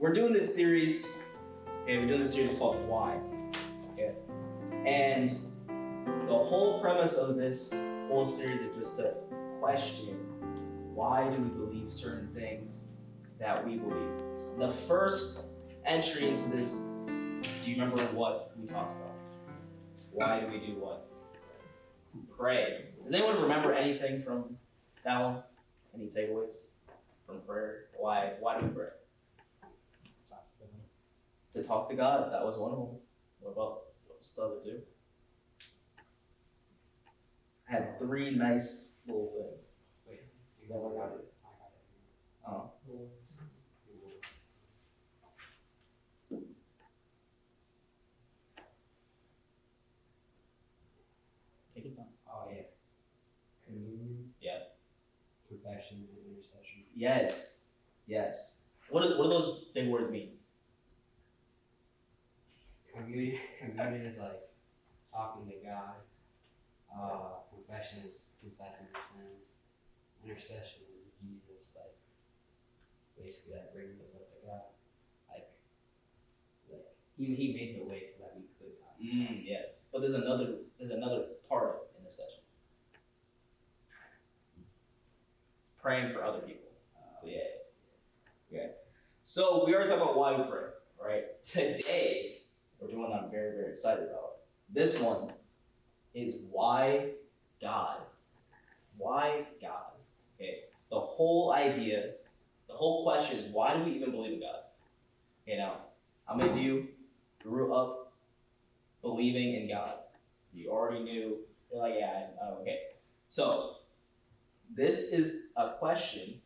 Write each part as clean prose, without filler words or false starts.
we're doing this series. Okay, we're doing this series called Why. Okay, and the whole premise of this whole series is just to question why do we believe certain things that we believe. The first entry into this, do you remember what we talked about? Why do we do what? Pray. Does anyone remember anything from that one? Any takeaways from prayer? Why do we pray? To talk to God. That was one of them. What about the other two? I had three nice little things. Wait, Is that what I got it? Oh. Take your time. Oh yeah. Communion. Yeah. Confession and intercession. Yes. Yes. What do those big words mean? Communion is like talking to God. Confession is confessing your sins. Intercession is Jesus, like basically like bringing us up to God. Like he made the way so that we could talk to God. Yes. But there's another part of intercession. Praying for other people. Yeah. So we already talked about why we pray, right? Today, we're doing one I'm very, very excited about. This one is why God. Why God? Okay. The whole idea, the whole question is why do we even believe in God? Okay, now, how many of you grew up believing in God? You already knew. You're like, yeah, okay. So, this is a question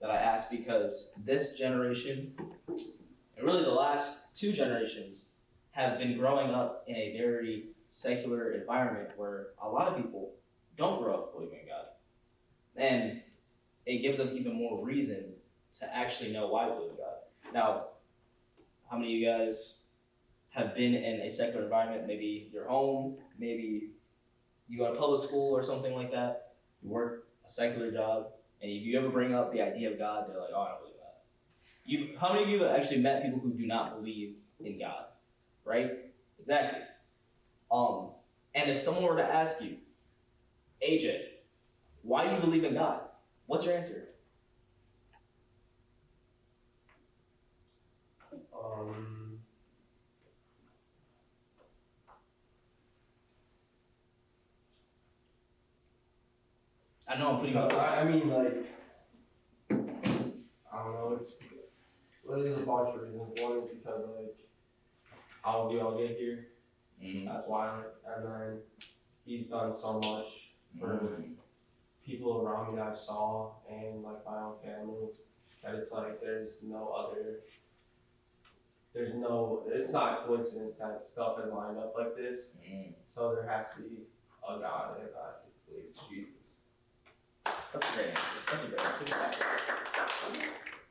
that I ask because this generation, and really the last two generations, have been growing up in a very secular environment where a lot of people don't grow up believing in God. And it gives us even more reason to actually know why we believe in God. Now, how many of you guys have been in a secular environment? Maybe your home, maybe you go to public school or something like that. You work a secular job, and if you ever bring up the idea of God, they're like, oh, I don't believe that. How many of you have actually met people who do not believe in God? Right? Exactly. And if someone were to ask you, AJ, why do you believe in God? What's your answer? I know I'm putting you on the spot. I mean, like, I don't know, it's a bunch of reasons. One is because, like, how we all get here. That's why, and then he's done so much for people around me that I saw and, like, my own family, that it's like it's not a coincidence that stuff is lined up like this. So there has to be a God, and I believe it's Jesus. That's a great answer.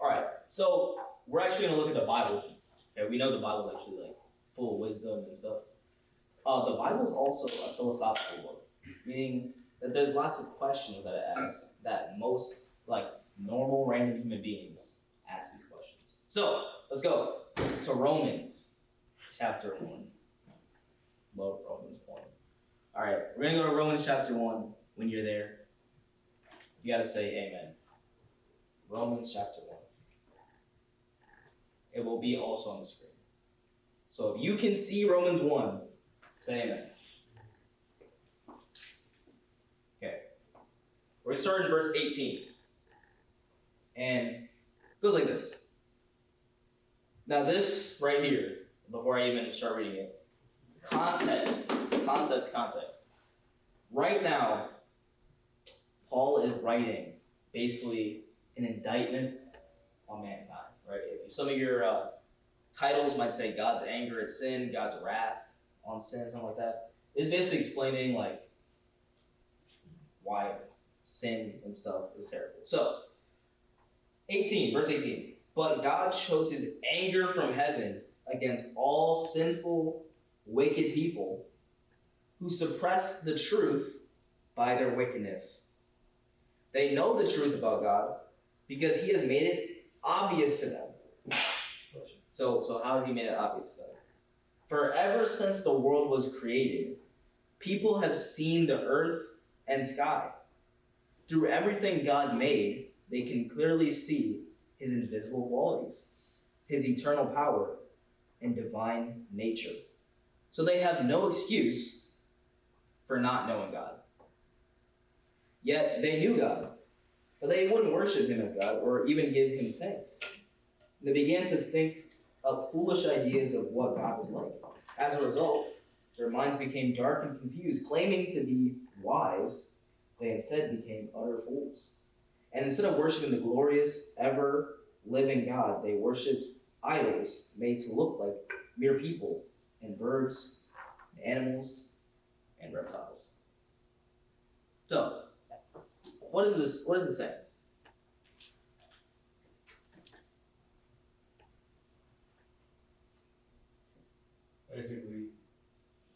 All right, so we're actually going to look at the Bible. Okay, we know the Bible is actually like full of wisdom and stuff. The Bible is also a philosophical book, meaning that there's lots of questions that it asks that most like normal random human beings ask these questions. So let's go to Romans chapter 1. Love Romans 1. All right, we're going to go to Romans chapter 1 when you're there. You got to say amen. Romans chapter 1. It will be also on the screen. So if you can see Romans 1, say amen. Okay. We're going to start in verse 18. And it goes like this. Now this right here, before I even start reading it, context. Right now, Paul is writing basically an indictment on mankind, right? If some of your titles might say God's anger at sin, God's wrath on sin, something like that. It's basically explaining like why sin and stuff is terrible. So, verse 18. But God shows his anger from heaven against all sinful, wicked people who suppress the truth by their wickedness. They know the truth about God because he has made it obvious to them. So how has he made it obvious though? For ever since the world was created, people have seen the earth and sky. Through everything God made, they can clearly see his invisible qualities, his eternal power, and divine nature. So they have no excuse for not knowing God. Yet they knew God, but they wouldn't worship him as God or even give him thanks. They began to think of foolish ideas of what God was like. As a result, their minds became dark and confused. Claiming to be wise, they instead became utter fools. And instead of worshiping the glorious, ever-living God, they worshipped idols made to look like mere people and birds, and animals, and reptiles. So, what is this saying? Basically,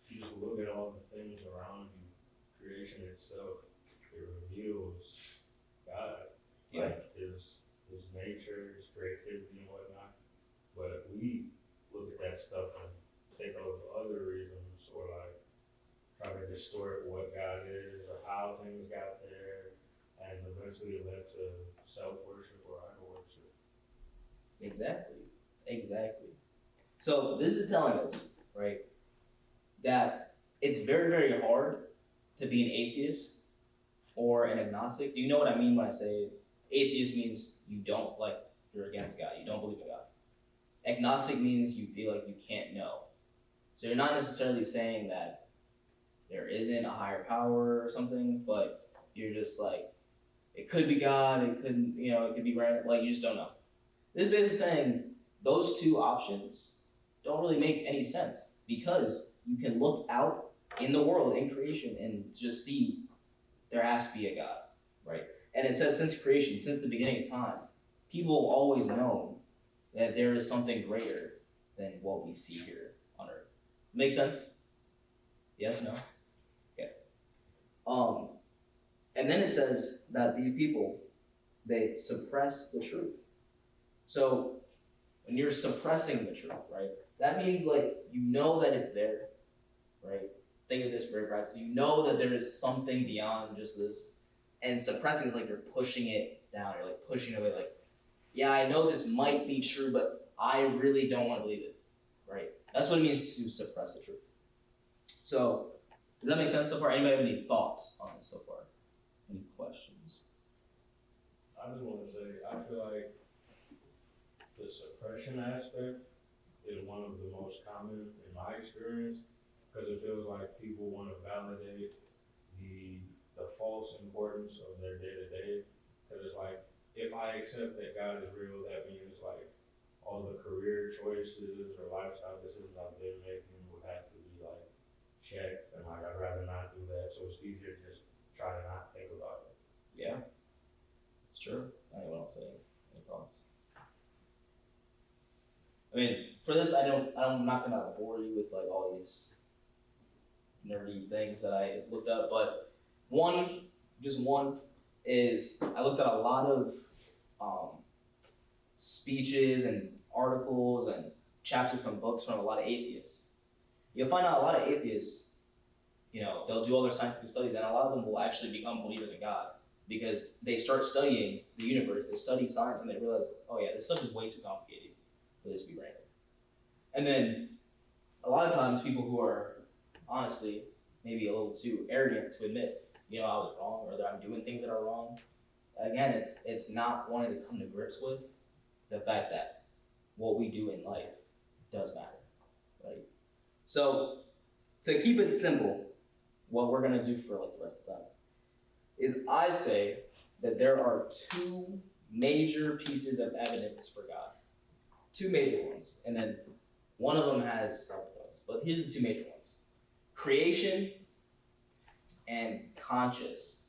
you just look at all the things around you, creation itself, it reveals God, like his nature, his creativity and whatnot. But we look at that stuff and think of other reasons or like try to distort what God is or how things got there, and eventually it led to self-worship or idol worship. Exactly. So this is telling us, right, that it's very, very hard to be an atheist or an agnostic. Do you know what I mean when I say atheist means you're against God, you don't believe in God. Agnostic means you feel like you can't know. So you're not necessarily saying that there isn't a higher power or something, but you're just like, it could be God, it could be random, like you just don't know. This is basically saying those two options don't really make any sense because you can look out in the world, in creation, and just see there has to be a God, right? And it says since creation, since the beginning of time, people have always known that there is something greater than what we see here on earth. Make sense? Yes, no? Okay. And then it says that these people, they suppress the truth. So when you're suppressing the truth, right, that means like you know that it's there, right? Think of this very practically. You know that there is something beyond just this. And suppressing is like you're pushing it down. You're like pushing it away, like, yeah, I know this might be true, but I really don't want to believe it, right? That's what it means to suppress the truth. So, does that make sense so far? Anybody have any thoughts on this so far? Any questions? I just want to say, I feel like the suppression aspect is one of the most common in my experience because it feels like people want to validate the false importance of their day-to-day. Because it's like, if I accept that God is real, that means like all the career choices or lifestyle decisions I've been making would have to be like checked, and like I'd rather not do that. So it's easier to just try to not think about it. Yeah, it's true. Anyone else have any thoughts? I mean, for this, I'm not gonna bore you with like all these nerdy things that I looked up, but one is I looked at a lot of speeches and articles and chapters from books from a lot of atheists. You'll find out a lot of atheists, they'll do all their scientific studies, and a lot of them will actually become believers in God because they start studying the universe, they study science, and they realize, oh yeah, this stuff is way too complicated for this to be random. And then a lot of times people who are honestly maybe a little too arrogant to admit, I was wrong or that I'm doing things that are wrong. Again, it's not wanting to come to grips with the fact that what we do in life does matter, right? So to keep it simple, what we're gonna do for like the rest of the time is I say that there are two major pieces of evidence for God. Two major ones, and then one of them has several ones, but here's the two major ones. Creation and conscious.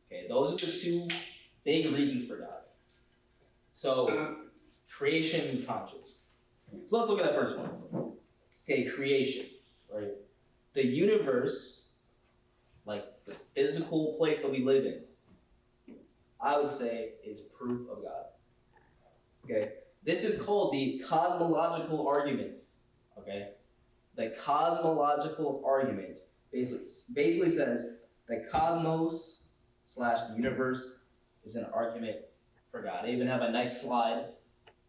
Okay, those are the two big reasons for God. So, creation and conscious. So let's look at that first one. Okay, creation, right? The universe, like the physical place that we live in, I would say is proof of God. Okay, This is called the cosmological argument. Okay? The cosmological argument basically says the cosmos / the universe is an argument for God. I even have a nice slide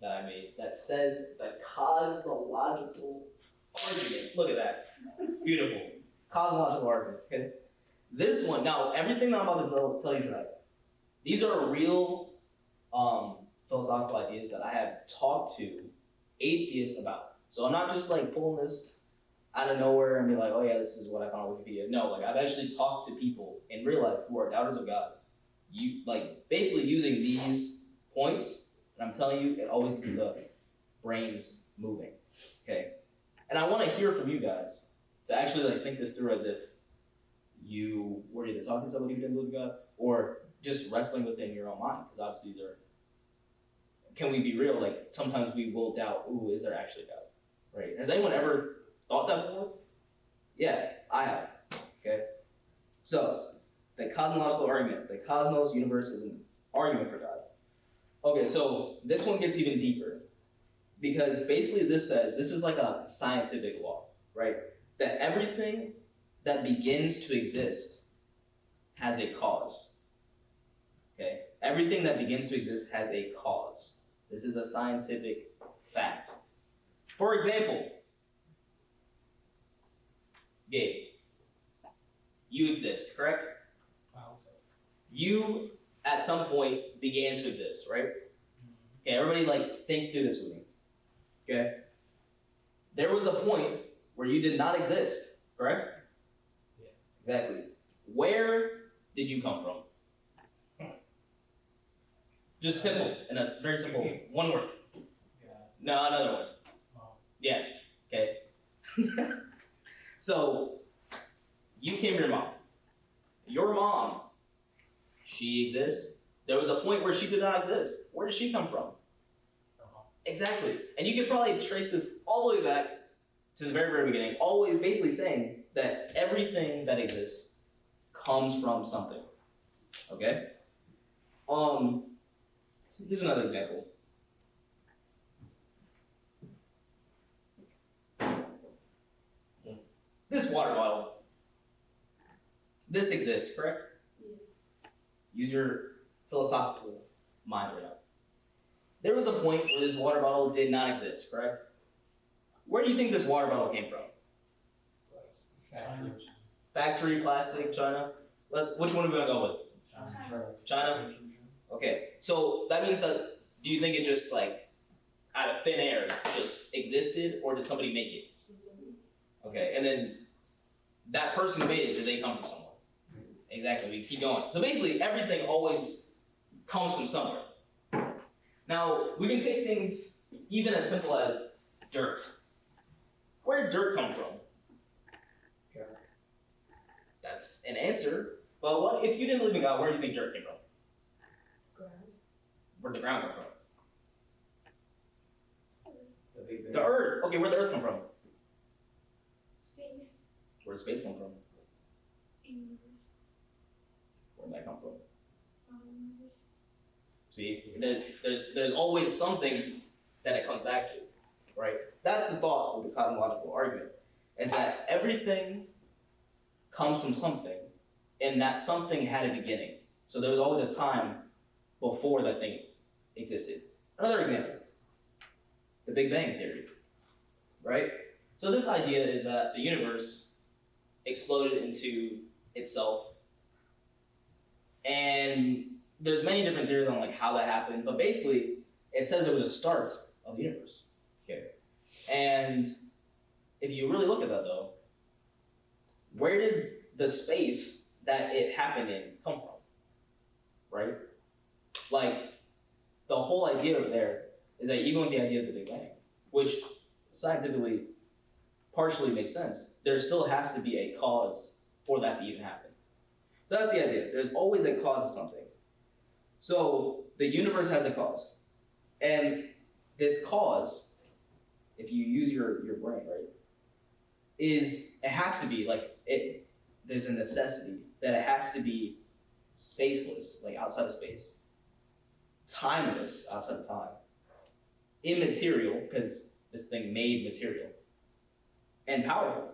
that I made that says the cosmological argument. Look at that. Beautiful. Cosmological argument. Okay? This one, now everything that I'm about to tell you tonight, these are real philosophical ideas that I have talked to atheists about. So I'm not just like pulling this out of nowhere and be like, oh yeah, this is what I found on Wikipedia. No, like I've actually talked to people in real life who are doubters of God. You like basically using these points, and I'm telling you, it always gets the brains moving. Okay? And I want to hear from you guys to actually like think this through as if you were either talking to somebody who didn't believe in God or just wrestling within your own mind. Because obviously these are, can we be real? Like sometimes we will doubt, ooh, is there actually God? Right? Has anyone ever thought that before? Yeah, I have. Okay? So, the cosmological argument, the cosmos universe is an argument for God. Okay, so this one gets even deeper. Because basically this says, this is like a scientific law, right? That everything that begins to exist has a cause. Okay? Everything that begins to exist has a cause. This is a scientific fact. For example, Gabe, you exist, correct? You, at some point, began to exist, right? Okay, everybody, like, think through this with me. Okay? There was a point where you did not exist, correct? Yeah. Exactly. Where did you come from? Just simple, and that's very simple. One word. No, another one. Yes, okay. So, you came to your mom. Your mom, she exists. There was a point where she did not exist. Where did she come from? Exactly. And you could probably trace this all the way back to the very, very beginning, always basically saying that everything that exists comes from something. Okay? Here's another example. This water bottle. This exists, correct? Yeah. Use your philosophical mind right now. There was a point where this water bottle did not exist, correct? Where do you think this water bottle came from? Factory, plastic, China? Which one are we gonna go with? China? Okay, so that means that, do you think it just like, out of thin air, just existed, or did somebody make it? Okay, and then that person who made it, did they come from somewhere? Exactly, we keep going. So basically, everything always comes from somewhere. Now, we can take things even as simple as dirt. Where did dirt come from? That's an answer. But what if you didn't believe in God, where do you think dirt came from? Where'd the ground come from? The Big Bang. The earth. Okay, where'd the earth come from? Space. Where'd space come from? Universe. Where'd that come from? See, there's always something that it comes back to, right? That's the thought of the cosmological argument, is that everything comes from something, and that something had a beginning. So there was always a time before that thing existed. Another example, the Big Bang Theory, right? So this idea is that the universe exploded into itself, and there's many different theories on like how that happened, but basically it says it was a start of the universe. Okay. And if you really look at that though, where did the space that it happened in come from? Right? Like the whole idea of there is that even with the idea of the Big Bang, which scientifically partially makes sense, there still has to be a cause for that to even happen. So that's the idea. There's always a cause of something. So the universe has a cause. And this cause, if you use your brain, right, it has to be like there's a necessity that it has to be spaceless, like outside of space, timeless outside of time, immaterial, because this thing made material, and powerful,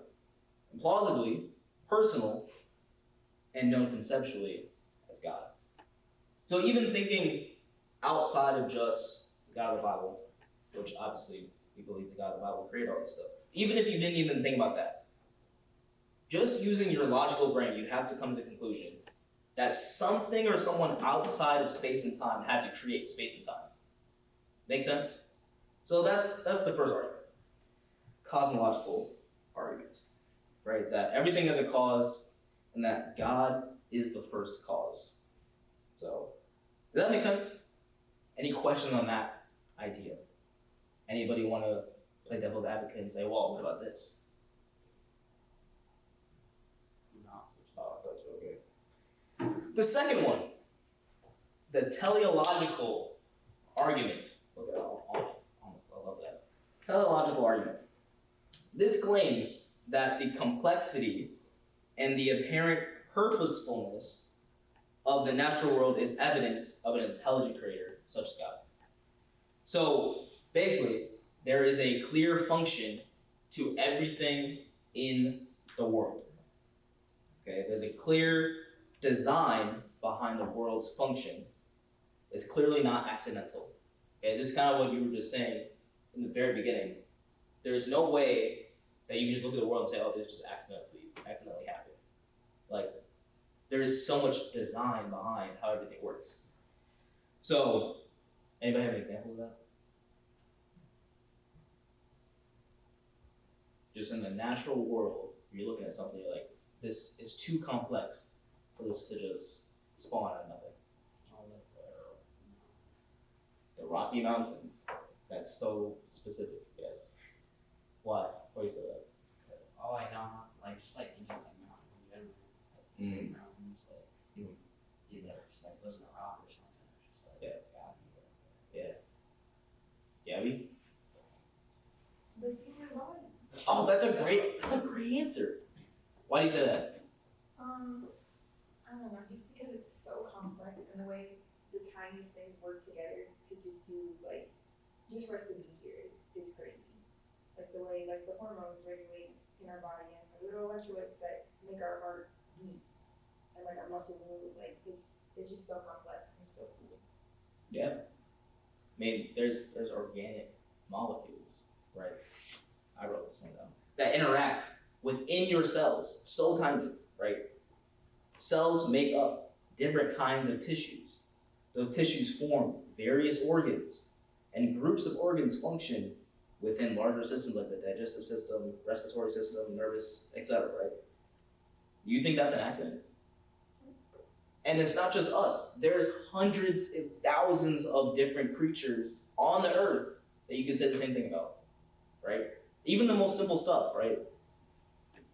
and plausibly personal, and known conceptually as God. So even thinking outside of just the God of the Bible, which obviously we believe the God of the Bible created all this stuff, even if you didn't even think about that, just using your logical brain, you'd have to come to the conclusion that something or someone outside of space and time had to create space and time. Make sense? So that's the first argument. Cosmological argument, right? That everything has a cause and that God is the first cause. So, does that make sense? Any question on that idea? Anybody want to play devil's advocate and say, well, what about this? No. Oh, that's okay. The second one, the teleological argument. Look at that, almost, I love that. Teleological argument. This claims that the complexity and the apparent purposefulness of the natural world is evidence of an intelligent creator, such as God. So, basically, there is a clear function to everything in the world. Okay, there's a clear design behind the world's function. It's clearly not accidental. Okay, this is kind of what you were just saying in the very beginning. There's no way that you can just look at the world and say, oh, this just accidentally happened. Like, there is so much design behind how everything works. So, anybody have an example of that? Just in the natural world, you're looking at something like, this is too complex for this to just spawn out of nothing. The Rocky Mountains. That's so specific, yes. Why? Why you say that? Oh, I don't know. Like, just like any like mountain in general. Like, big mountains, like, either just like losing a rock or something. Or just like, Yeah. Gabby? The human body. Oh, that's a great answer. Why do you say that? I don't know, just because it's so complex and the way the tiniest things work together to just do like, just for us to be here is crazy. Like the way like the hormones regulate in our body and the little electrolytes that make our heart beat and like our muscles move, like it's just so complex and so cool. Yeah. I mean, there's organic molecules, right? I wrote this one down. That interact within your cells, so tiny, right? Cells make up different kinds of tissues. Those tissues form various organs, and groups of organs function within larger systems like the digestive system, respiratory system, nervous, etc., right? You think that's an accident? And it's not just us. There's hundreds and thousands of different creatures on the earth that you can say the same thing about, right? Even the most simple stuff, right?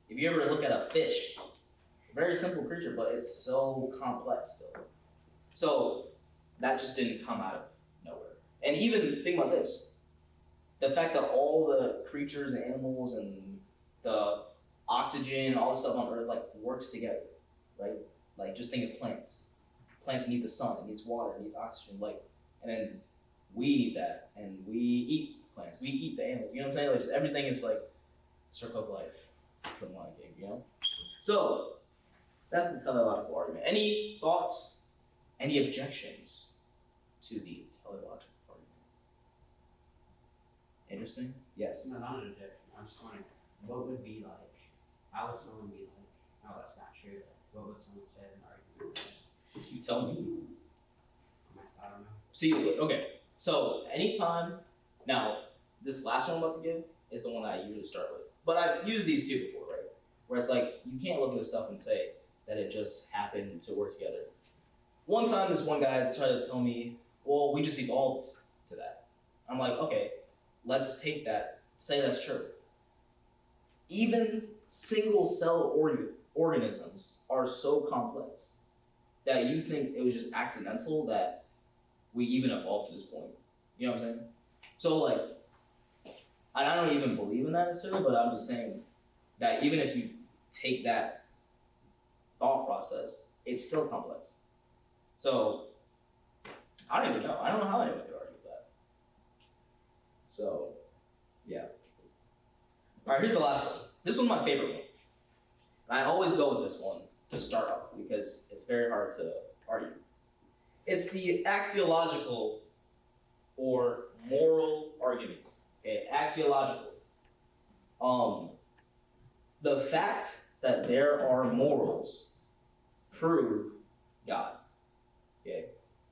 If you ever look at a fish, very simple creature, but it's so complex still. So that just didn't come out of nowhere. And even think about this. The fact that all the creatures and animals and the oxygen, all the stuff on Earth, like works together, right? Like just think of plants. Plants need the sun, it needs water, it needs oxygen, like, and then we need that, and we eat plants, we eat the animals. You know what I'm saying? Like just everything is like circle of life from Lion King, you know? So that's the teleological argument. Any thoughts? Any objections to the teleological argument? Interesting? Yes. No, not an objection. I'm just wondering, what would be like, how would someone be like, no, that's not true. Like, what would someone say in an argument? You tell me. I don't know. See, okay. So anytime, now this last one I'm about to give is the one I usually start with. But I've used these two before, right? Where it's like, you can't look at this stuff and say that it just happened to work together. One time, this one guy tried to tell me, well, we just evolved to that. I'm like, okay, let's take that, say that's true. Even single cell organisms are so complex that you think it was just accidental that we even evolved to this point. You know what I'm saying? So like, and I don't even believe in that necessarily, but I'm just saying that even if you take that thought process, it's still complex. So I don't even know. I don't know how anyone could argue with that. So, yeah. All right, here's the last one. This one's my favorite one. And I always go with this one to start off because it's very hard to argue. It's the axiological or moral argument. Okay, axiological. The fact that there are morals prove God. Okay,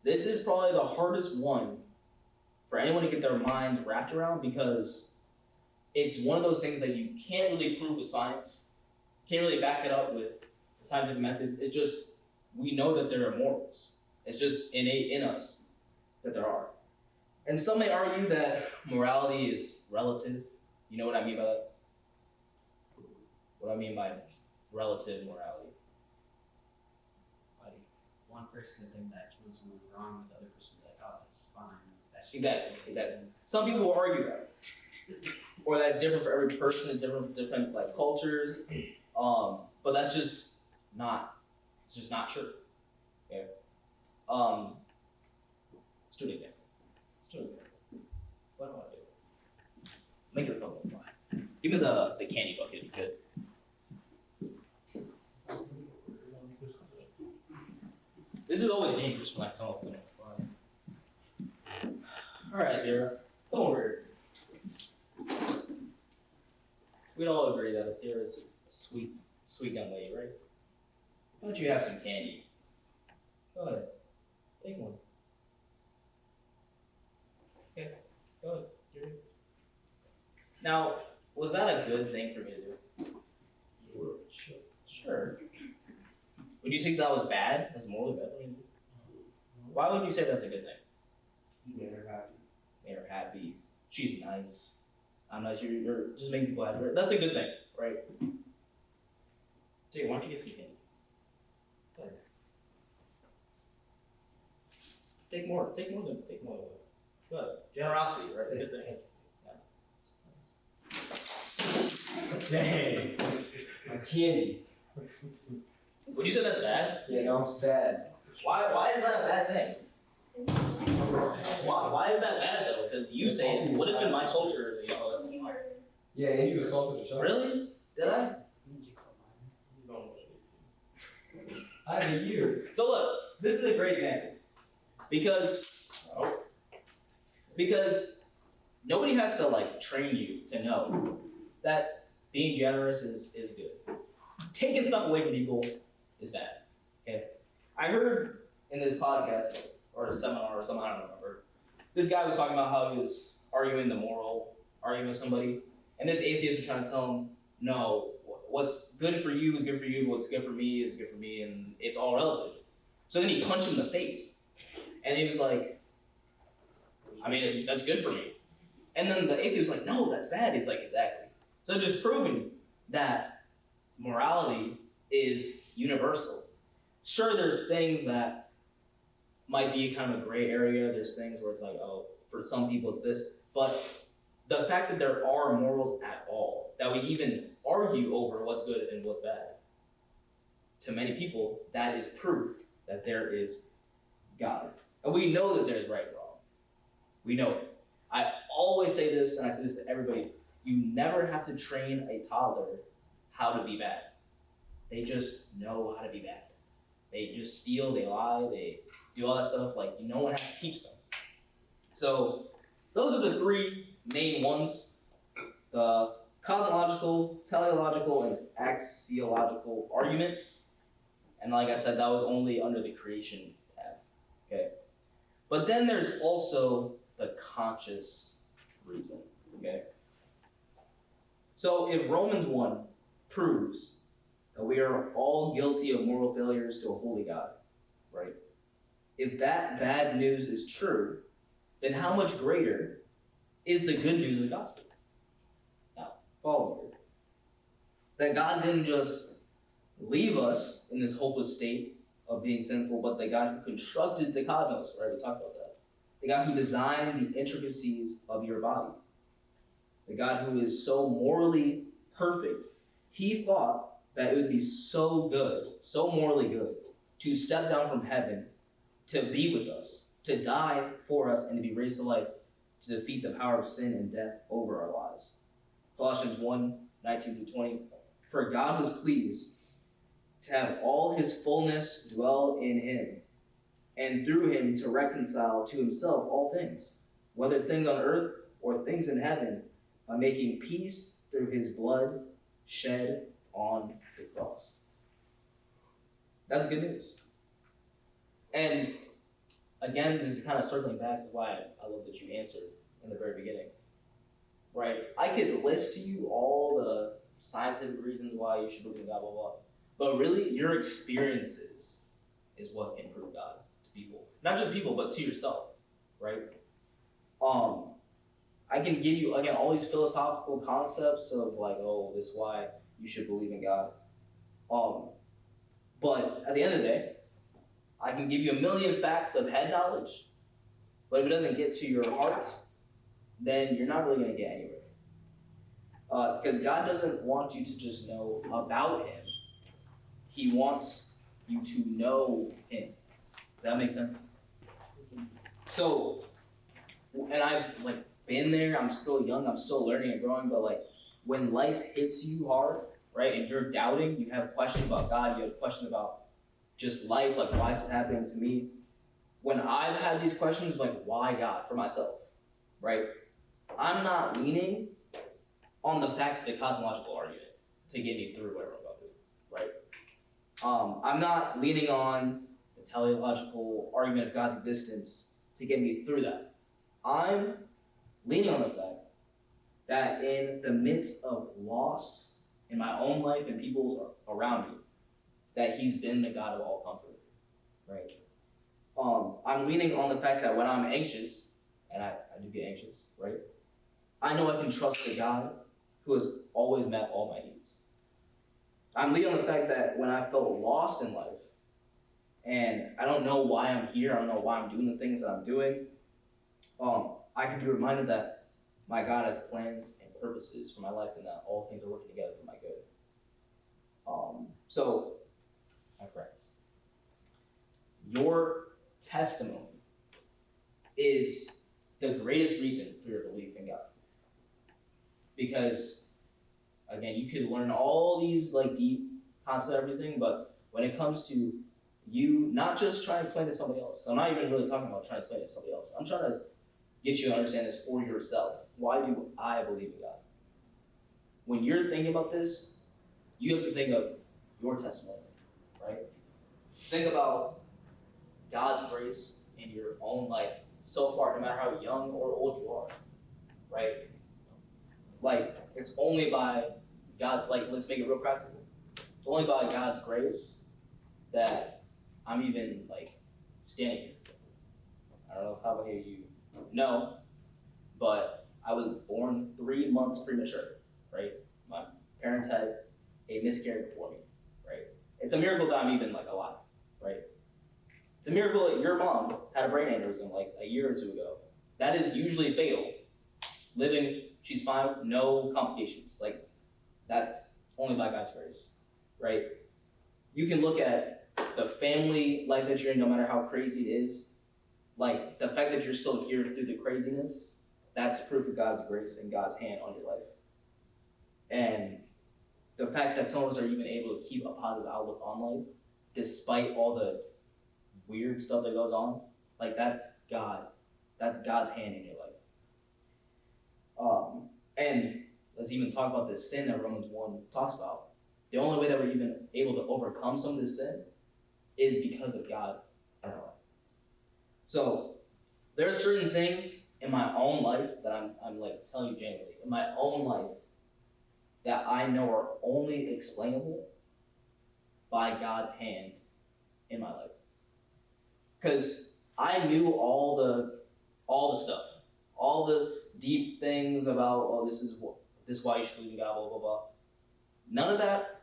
this is probably the hardest one for anyone to get their mind wrapped around because it's one of those things that you can't really prove with science, can't really back it up with the scientific method. It's just, we know that there are morals. It's just innate in us that there are. And some may argue that morality is relative. You know what I mean by that? What I mean by relative morality. Like, one person can think that doing something wrong, the other person be like, oh, that's fine. That's just Exactly. Some people will argue that. Or that's different for every person, it's different for different like cultures. But that's just not, it's just not true. Okay. Let's do an example. What do I do? Make it something fun. Give me the candy bucket if you could. This is always dangerous when I come up with it. Alright, Vera. Come over here. We'd all agree that if there is a sweet young lady, right? Why don't you have some candy? Go ahead. Take one. Okay, go ahead. You're good. Now, was that a good thing for me to do? Sure. Would you think that was bad? That's morally bad. Why would you say that's a good thing? made her happy. Made her happy. She's nice. I'm not sure you're just making people happy. That's a good thing, right? Jay, why don't you get some candy? Go ahead. Take more. Go ahead. Generosity, right? A good thing. Dang. My candy. Would you say that's bad? Yeah, no, I'm sad. Why is that a bad thing? Why is that bad though? Because you say it's what if in my culture, you know, that's fine. Yeah, and you assaulted a child. Really? Did I? I had a year. So look, this is a great example. Because nobody has to like train you to know that being generous is good. Taking stuff away from people is bad. Okay? I heard in this podcast or a seminar or something, I don't remember. This guy was talking about how he was arguing with somebody, and this atheist was trying to tell him, no, what's good for you is good for you, what's good for me is good for me, and it's all relative. So then he punched him in the face, and he was like, I mean, that's good for me. And then the atheist was like, no, that's bad. He's like, exactly. So just proving that morality is universal. Sure, there's things that might be kind of a gray area. There's things where it's like, oh, for some people it's this. But the fact that there are morals at all, that we even argue over what's good and what's bad, to many people, that is proof that there is God. And we know that there's right and wrong. We know it. I always say this, and I say this to everybody, you never have to train a toddler how to be bad. They just know how to be bad. They just steal, they lie, they do all that stuff. Like, no one has to teach them. So those are the three main ones: the cosmological, teleological, and axiological arguments. And like I said, that was only under the creation tab. Okay. But then there's also the conscious reason. Okay. So if Romans 1 proves that we are all guilty of moral failures to a holy God, right? If that bad news is true, then how much greater is the good news of the gospel? Now, follow me here. That God didn't just leave us in this hopeless state of being sinful, but the God who constructed the cosmos, right? We talked about that. The God who designed the intricacies of your body. The God who is so morally perfect, he thought that it would be so good, so morally good, to step down from heaven, to be with us, to die for us, and to be raised to life, to defeat the power of sin and death over our lives. Colossians 1:19-20. For God was pleased to have all his fullness dwell in him, and through him to reconcile to himself all things, whether things on earth or things in heaven, by making peace through his blood shed on the cross. That's good news. And again, this is kind of circling back to why I love that you answered in the very beginning. Right? I could list to you all the scientific reasons why you should believe in God, blah, blah, blah. But really, your experiences is what can prove God to people. Not just people, but to yourself. Right? I can give you, again, all these philosophical concepts of like, oh, this is why you should believe in God. But at the end of the day, I can give you a million facts of head knowledge, but if it doesn't get to your heart, then you're not really going to get anywhere. Because God doesn't want you to just know about him. He wants you to know him. Does that make sense? So, and I've been there, I'm still young, I'm still learning and growing, but when life hits you hard, right, and you're doubting, you have questions about God, you have questions about just life, why is this happening to me? When I've had these questions, why God, for myself, right? I'm not leaning on the facts of the cosmological argument to get me through whatever I'm about to, right? I'm not leaning on the teleological argument of God's existence to get me through that. I'm leaning on the fact that in the midst of loss in my own life and people around me, that he's been the God of all comfort, right? I'm leaning on the fact that when I'm anxious, and I do get anxious, right? I know I can trust the God who has always met all my needs. I'm leaning on the fact that when I felt lost in life, and I don't know why I'm here, I don't know why I'm doing the things that I'm doing, I can be reminded that my God has plans and purposes for my life and that all things are working together for my good. So, my friends, your testimony is the greatest reason for your belief in God. Because, again, you could learn all these deep concepts and everything, but when it comes to you not just trying to explain to somebody else, I'm not even really talking about trying to explain to somebody else. I'm trying to get you to understand this for yourself. Why do I believe in God? When you're thinking about this, you have to think of your testimony, right? Think about God's grace in your own life so far, no matter how young or old you are, right? It's only by God, let's make it real practical. It's only by God's grace that I'm even, standing here. I don't know how many of you know, but I was born 3 months premature, right? My parents had a miscarriage before me, right? It's a miracle that I'm even, alive, right? It's a miracle that your mom had a brain aneurysm, a year or two ago. That is usually fatal. Living, she's fine, no complications. That's only by God's grace, right? You can look at the family life that you're in, no matter how crazy it is. The fact that you're still here through the craziness, that's proof of God's grace and God's hand on your life. And the fact that some of us are even able to keep a positive outlook on life, despite all the weird stuff that goes on, that's God. That's God's hand in your life. And let's even talk about this sin that Romans 1 talks about. The only way that we're even able to overcome some of this sin is because of God in our life. So there are certain things in my own life that I'm telling you genuinely, in my own life, that I know are only explainable by God's hand in my life. Because I knew all the stuff, all the deep things about, this is why you should believe in God, blah, blah, blah. None of that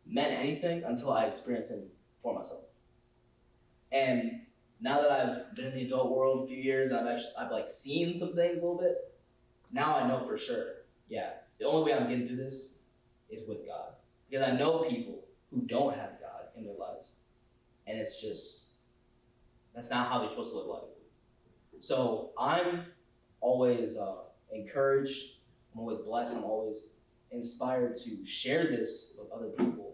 meant anything until I experienced him for myself. And now that I've been in the adult world a few years, I've seen some things a little bit. Now I know for sure, the only way I'm getting through this is with God. Because I know people who don't have God in their lives. And it's just, that's not how they're supposed to live life. So I'm always encouraged. I'm always blessed. I'm always inspired to share this with other people.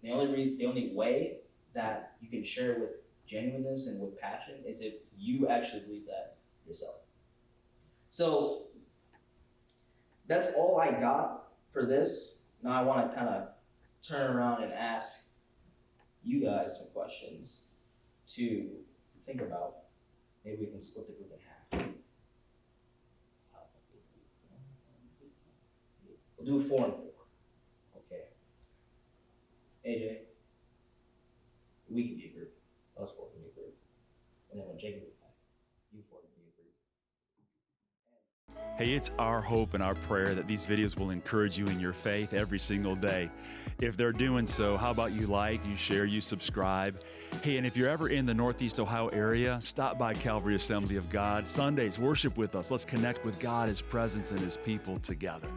The only way that you can share with genuineness and with passion is if you actually believe that yourself. So that's all I got for this. Now I want to kind of turn around and ask you guys some questions to think about. Maybe we can split the group in half. We'll do 4 and 4. Okay. AJ, we can be a group. Us 4 can be a group. And then when Jacob is back, you 4 can be a group. Hey, it's our hope and our prayer that these videos will encourage you in your faith every single day. If they're doing so, how about you like, you share, you subscribe? Hey, and if you're ever in the Northeast Ohio area, stop by Calvary Assembly of God. Sundays, worship with us. Let's connect with God, His presence, and His people together.